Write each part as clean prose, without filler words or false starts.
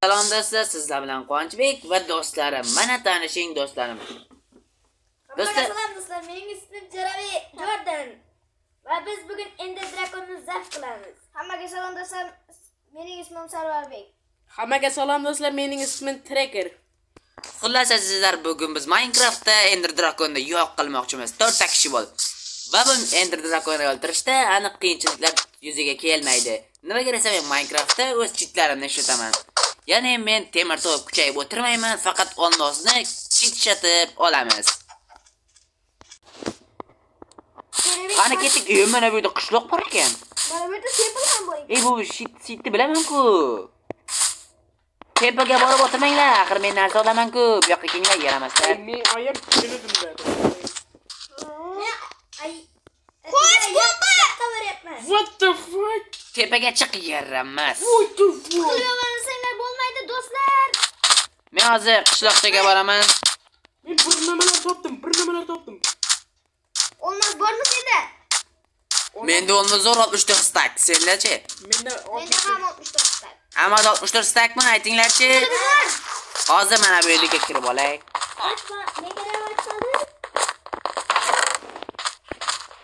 Salom do'stlar, sizlar bilan Quvonchbek va do'stlarim. Mana tanishing do'stlarim. Do'stlar, salom do'stlar. Mening ismim Jo'rabiy Jordan va biz bugun Ender Drakonni zabt qilamiz. Hammaga salom do'stlar. Mening ismim Sarvarbek. Hammaga salom do'stlar, mening ismim Tracker. Xullas azizlar, bugun biz Minecraftda Ender Drakonni yo'q qilmoqchimiz. 4 ta kishi bo'ldi. Va bu Ender Drakonni o'ldirishda aniq qiyinchiliklar yuzaga kelmaydi. Nimaga desam, men Minecraftda o'z cheatlarimni ishlataman. Ya'ni men temir to'p kuchayib o'tirmayman, faqat olmosni cheat olamiz. Qani ketdik, mana bu yerda qishloq bor ekan. Mana bu yerda temple ham bor ekan. Bu cheatni bilaman-ku. Tepaga borib o'tirmanglar, axir men narsa olaman-ku. Bu yoqqa kelinglar, yaramaslar. Men oyim tushundim. Qo'sh bomba qilyapman. What the fuck? Tepaga chiq, yaramas. What the fuck? Qilmasanglar bo'lmaydi do'stlar. Men hozir qishloqchaga boraman. Men bir nimalar topdim. Olmaz bormi senda? Menda olma zo'r 64 stack. Senlarchi? Menda ham 64 stack. Hamma 64 stackmi? Aytinglarchi. Hozir mana bu yerga kirib olay.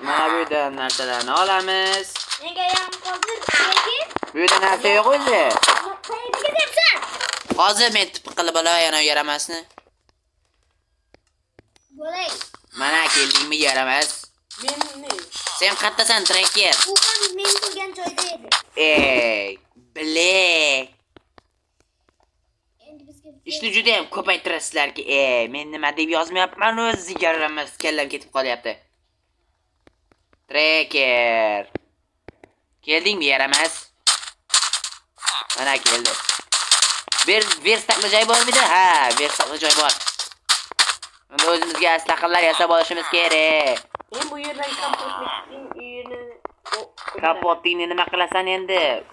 Mana bu yerda narsalarni olamiz. Menga ham qoldir. Lekin Bu yerda narsa yo'q o'zi. qayerga ketyapsan? Hozir men tipi qilib olay yana yaramasni. Bo'lay. Mana keldingmi yaramas? men ne? Sen qayerdasan, Tracker? U ham men turgan joyda edi. Bilek. Endi bizga Ishni juda ham ko'paytirasizlarki, men nima deb yozmayapman, o'zi yaramas, kallam ketib qolyapti. Tracker. Keldingmi yaramas? Mana keldi. Verstakli joy bormidi? Ha, verstakli joy bor. Unda o'zimizga aslahlar yasab olishimiz kerak. Men bu yerdan kapotning uyini Kapotingni nima qilasan endi?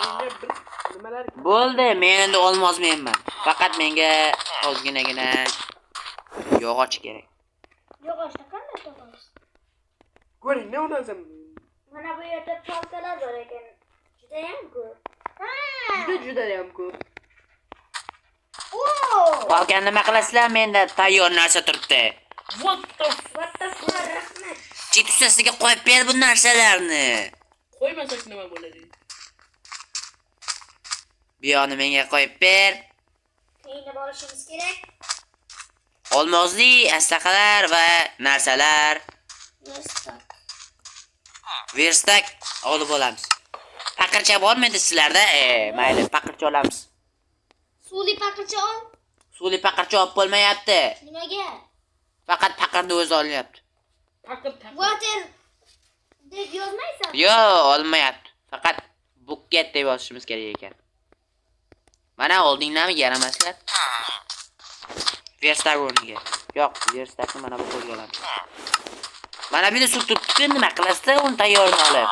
menga bir nimalar Bo'ldi, men endi olmozmenman. Faqat menga ozginagina yog'och kerak. yog'ochni qanday topamiz? ko'ring, ne olasam? Mana bu yerda paltalar bor ekan. Juda ham ko'p. Juda ham ko'p. Oo! Qolgan nima qilasizlar? Menda tayyor narsa turibdi. What the What the fuck? Rahmat. Chit ustasiga qo'yib ber bu narsalarni. qo'ymasak nima bo'ladi? Bu yoqni menga qo'yib ber. Keyinib olishimiz kerak. Olmozli aslaqalar va narsalar. Verstak olib olamiz. Paqircha bormidi sizlarda? Mayli, paqircha olamiz. Suvli paqircha ol. Suvli paqircha olib bo'lmayapti. Nimaga? Faqat paqirni o'zi olyapti. Taqir. Water deb yozmaysan? Yo, olmayapti. Faqat buket deb yozishimiz kerak ekan. Mana oldinglarmi yaramaslar? Verstak o'rniga. Yo'q, verstakni mana bu qo'lga olamiz. Mana bu yerda suv turibdi, nima qilasizlar uni tayyorini olib.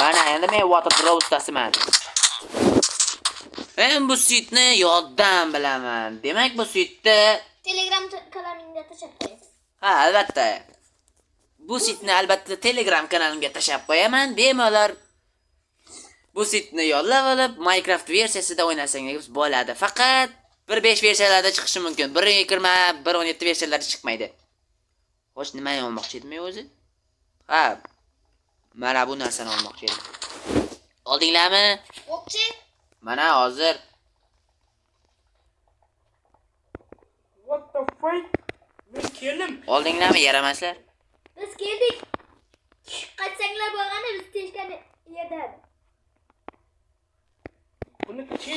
Mana endi men water draw ustasiman. Men bu sitni yoddan bilaman. Demak bu sitni Telegram kanalimga tashlab qo'yasan. ha, albatta. Bu sitni albatta Telegram kanalimga tashlab qo'yaman. Bemalol bu sitni yollab olib Minecraft versiyasida o'ynasangiz bo'ladi. Faqat 1.5 versiyalarda chiqishi mumkin. 1.20, 1.17 versiyalarda chiqmaydi. Xo'sh, nima olmoqchi edim men o'zi? Ha. Mana bu narsani olmoqchi edim. Oldinglarmi? O'qchi. Mana hozir What the fuck? Men keldim. oldinglarmi yaramaslar? Biz keldik. Qaytsanglar bo'lgani biz teshgan yerdan.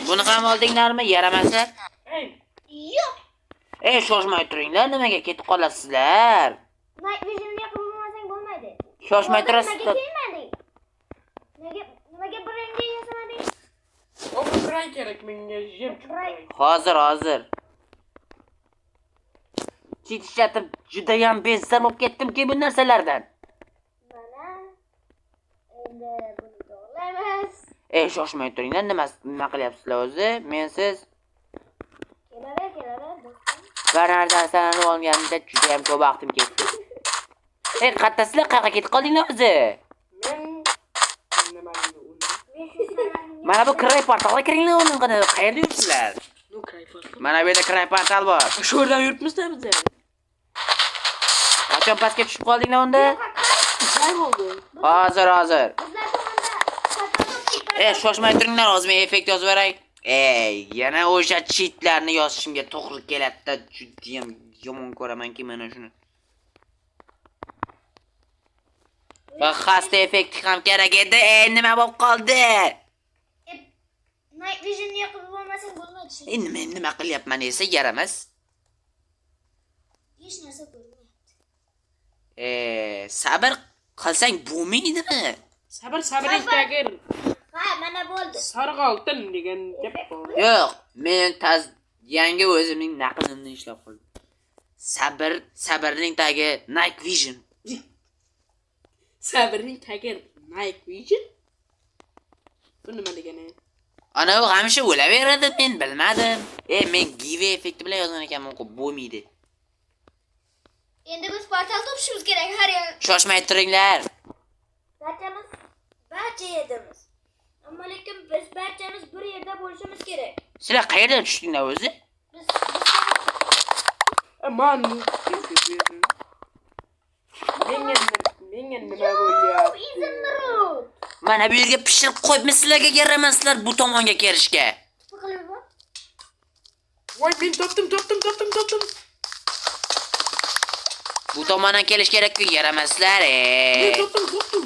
Buni ham oldinglarmi yaramaslar? Ey, Yo'q. Shoshmay turinglar, nimaga ketib qolasizlar? Night Vision'ga qilmasang bo'lmaydi. Shoshmay Nimaga turasizlar. kelmading? Nimaga birinchi yasamading? o'qiray kerak menga yem. Hozir. Chitishlatib juda ham bezsam bo'lib ketdimki bu narsalardan. Mana endi buni to'g'laymiz. Shoshmay turinglar, nima qilyapsizlar o'zi? Mensiz Kelaver do'stim. bir narsalarni olganimda juda ham ko'p vaqtim ketdi. Qayertasizlar? Qayerga ketib qoldinglar o'zi? Men nimalarni Mana bu kiray portalga kiringlar uni qana qayerda yuribsizlar? No krayfar. Mana bu yerda kiray portal bor. Shu yerdan yuribmizda biz ham. Qachon pastga tushib qoldinglar unda? Nima bo'ldi? Hozir. Bizlar tomonda Shoshmay turinglar, hozir men effekt yozib beray. Yana o'sha cheatlarni yozishimga to'g'ri keladi-da, juda ham yomon ko'ramanki mana shuni. Va xasta effekti ham kerak edi. Nima bo'lib qoldi? Night Vision yoqib bo'lmasang bo'lmaydi. Nima qilyapman esa yaramas. Hech narsa ko'rmayapti. Sabr qilsang bo'lmaydimi? Sabring tagir. Ha, mana bo'ldi. Sariq oltin degan gap bor. Yo'q, men yangi o'zimning naqlimni ishlab qo'ydim. Sabrning tagi Night Vision. Sabring tagir Night Vision. Bu nima degani? Ana u hamisha o'laveradi, men bilmadim. Men give effekti bilan yozgan ekanman, bo'lmaydi. Endi biz portal topishimiz kerak har yer. Shoshmay turinglar. Barcha yerdamiz. Ammo lekin biz barchamiz bir yerda bo'lishimiz kerak. Sizlar qayerdan tushdinglar o'zi? Biz Aman. Menga nima bo'lyapti? Mana bu yerga pishirib qo'yibmisizlarga yaramaslar bu tomonga kelishga. Voy, men topdim. Bu tomondan kelish kerak-ku, yaramaslar. Men topdim.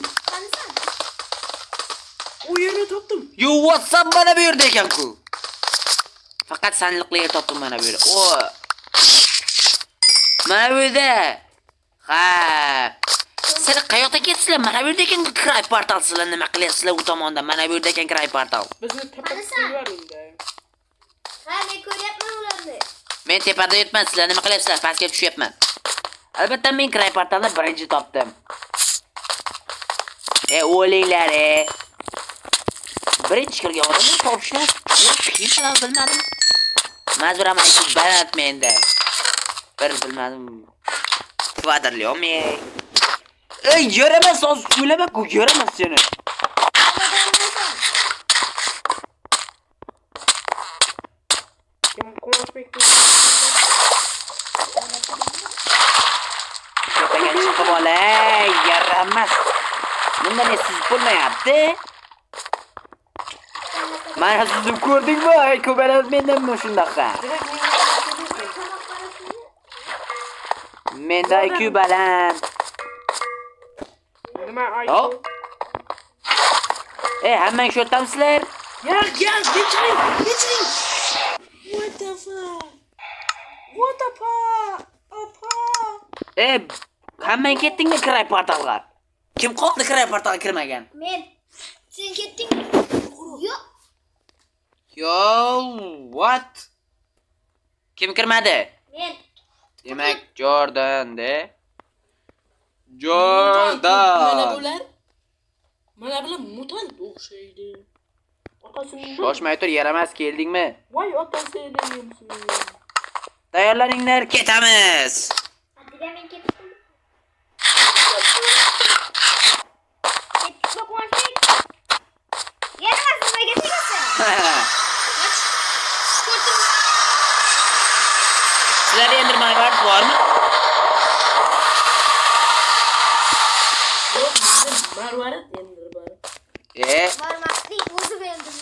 U yerni topdim. Yo, WhatsApp mana bu yerda ekan-ku. Faqat sandiqli yer topdim mana bu yerda. Mana bu yerda. Ha. Sizlar qayoqqa ketsizlar? Mana bu yerda ekan kiray portal, sizlar nima qilyapsizlar u tomonda? Mana bu yerda ekan kiray portal. Bizni topib unda. Ha, men ko'ryapman ularni. Men tepada yuribman, sizlar nima qilyapsizlar? Pastga tushyapman. Albatta men kiray portalni birinchi topdim. O'linglar. Birinchi kirgan odamni topishlar. Qiyin bilmadim. Ma'zuram aytib baland menda. Bilmadim. Kvadrliyomi. Yaramas, o'lama-ku, yaramas seni. Kim konspekti? Tepaga chiqib olay, yaramas. Bundan siz bo'lmayapti. Mana sizni ko'rdingmi? Ko'baraz mendanmi shundaqa? Menda IQ baland. Nima Hop. Hammang shu yerdamsizlar? Gel, geçirin. What the fuck? Hammang ketdingmi kiray portalga? Kim qoldi kiray portalga kirmagan? Men. Sen ketdingmi? Yo'q. Yo, what? Kim kirmadi? Men. Demak, Jordan-da. Mana bular mutant o'xshaydi. Otasini. Shoshmay tur, yaramas, keldingmi? Voy, otasi deyapsiz. Tayyorlaninglar, ketamiz. Hadiga men ketdim. Yaramas, nimaga tegasan? Sizlarda Enderman bormi? Marvarat endi bor. Marmatning o'zi berdim.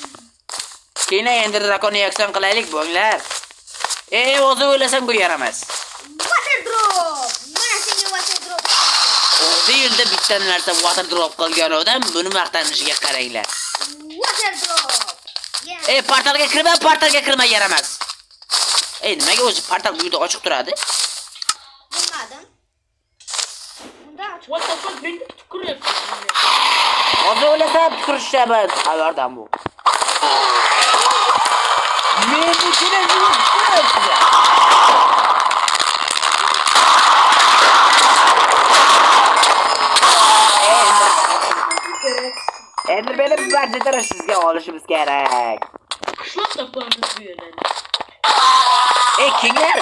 Keyin Ender Dragon reaksiyon qilaylik, bo'nglar. O'zi o'ylasam bu yaramas. Water drop. Mana senga water drop. O'zi yerda bitta narsa water drop qilgan odam buni maqtanishiga qaranglar. Water drop. Portalga kirma yaramas. Nimaga o'zi portal bu yerda ochiq turadi? Bilmadim. Bunda ochiq. What the fuck? Men tukuryapman. Hozir o'ylasam turishaman. Xabardan bu. Men bu kerak yo'q. Endi beni barcha tarafsizga olishimiz kerak. Qishloqda bormiz bu yerdan. Kimlar?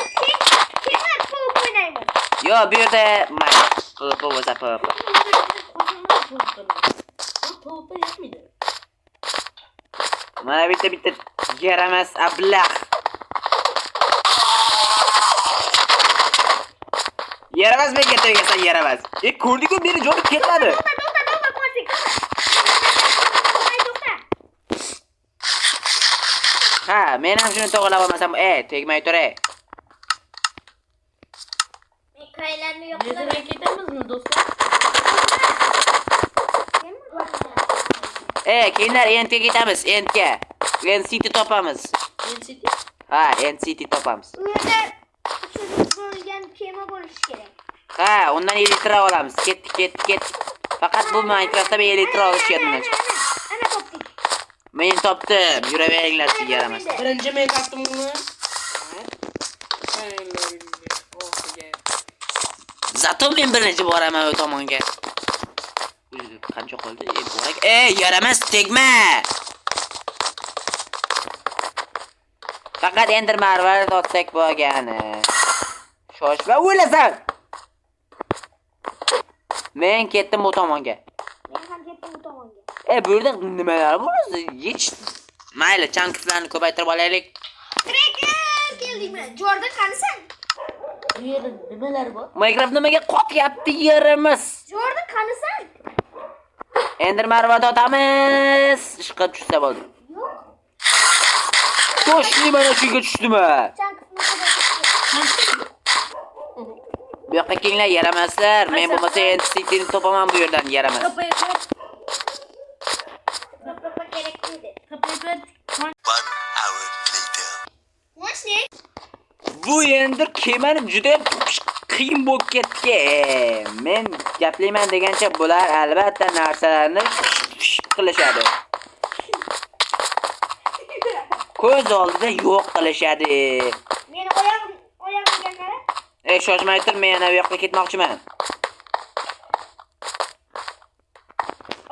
Kimlar pop o'ynayman? Yo, bu yerda pop bo'lsa pop. Pop yapmaydi. Mana bitta yaramas ablah. Yaramas menga tegasan yaramas. Ko'rdik-ku meni jonim ketmadi. Ha, men ham shuni to'g'rilab olmasam, tegmay tur. Men qaylarni yo'q Nether'e ketamizmi do'stlar? Keyinlar Endga ketamiz, Endga. End City topamiz. NCT? Ha, End City topamiz. U yerda uchirilib bo'lgan kema bo'lishi kerak. Ha, undan elitra olamiz. Ketdik. Faqat bu Minecraftda men elitra olishga Ana topdik. men topdim. Yuraveringlar siz yaramas. Birinchi men topdim uni. Zato men birinchi boraman u tomonga. Qancha qoldi? Borak. Yaramas tegma. Faqat Ender Marvar topsak bo'lgani. Shoshma o'lasan. Men ketdim bu tomonga. Men ham ketdim bu tomonga. Bu yerda nimalar bor o'zi? Hech mayli, chanklarni ko'paytirib olaylik. Trekker keldingmi? Jordan qanisan? Bu yerda nimalar bor? Minecraft nimaga qotyapti yerimiz? Jordan qanisan? Ender Marvat otamiz. Ishqa tushsa bo'ldi. Yo'q. Toshli mana shunga tushdimi? Chankni Bu yoqqa kelinglar, yaramaslar. Men bo'lmasa End City'ni topaman bu yerdan yaramas. Kapaylar. To'ppa kerak edi. Kapaylar. 1 hour later. Moshnik. Bu endi kemani juda qiyin bo'lib ketdi. Men gaplayman degancha bular albatta narsalarni qilishadi. Ko'z oldida yo'q qilishadi. Meni oyog'imga qara. Shoshmay tur, men yana bu yoqqa ketmoqchiman.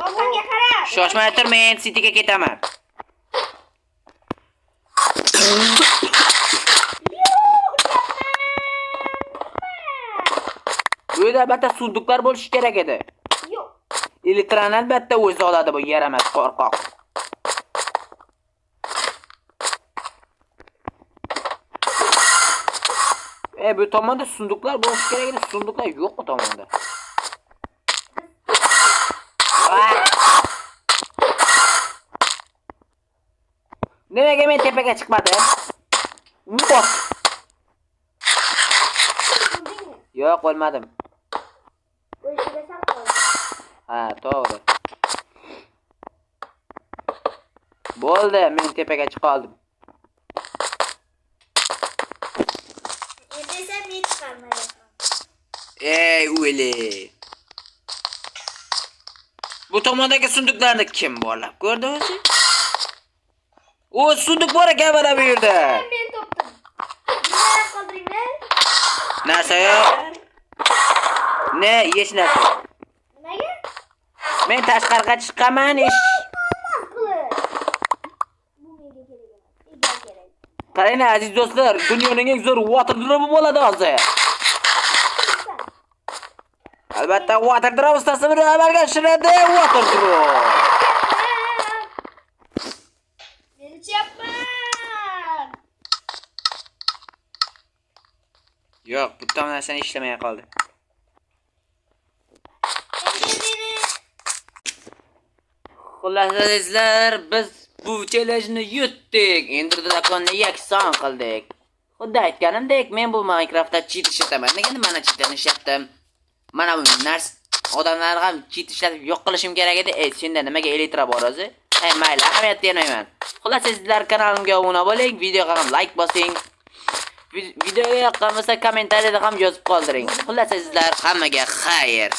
Og'imga qara. Shoshmay tur, men End City'ga ketaman. Bu yerda albatta sunduqlar bo'lishi kerak edi. Yo'q. Elektron albatta o'zi oladi bu yaramas qo'rqoq. Bu tomonda sunduqlar bo'lishi kerak edi. Sunduqlar yo'q bu tomonda. Nimaga men tepaga chiqmadim? Bot. Bildingmi? Yo'q, o'lmadim. O'shiga sal qoldi. Ha, to'g'ri. Bo'ldi, men tepaga chiqa oldim. Endi esa men chiqarmayapman. O'li. Bu tomondagi sunduqlarni kim borlab ko'rdi o'zi? O sunduq bor ekan mana bu yerda. Men topdim. Nimalar qoldiringlar? Narsa yo'q. Ne, hech narsa. Nimaga? Men tashqariga chiqaman ish. Qilib. Bu menga kerak emas. Ega kerak. Qaranglar aziz do'stlar, dunyoning eng zo'r water drop'i bo'ladi hozir. Albatta water drop ustasini amalga oshiradi water drop. Meni chapman. Yo'q, bu tom narsani ishlamay qoldi. Xullas azizlar, biz bu challenge-ni yutdik. Endi drakonni yakson qildik. Xuddi aytganimdek, men bu Minecraftda cheat ishlataman. Nega mana cheat ishlatdim? Mana bu narsa odamlar ham cheat ishlatib yo'q qilishim kerak edi. Senda nimaga elitra bor o'zi? Mayli, ahamiyat bermayman. Xullas sizlar kanalimga obuna bo'ling, videoga ham like bosing. Videoga yoqqan bo'lsa kommentariyada ham yozib qoldiring. Xullas sizlar hammaga xayr.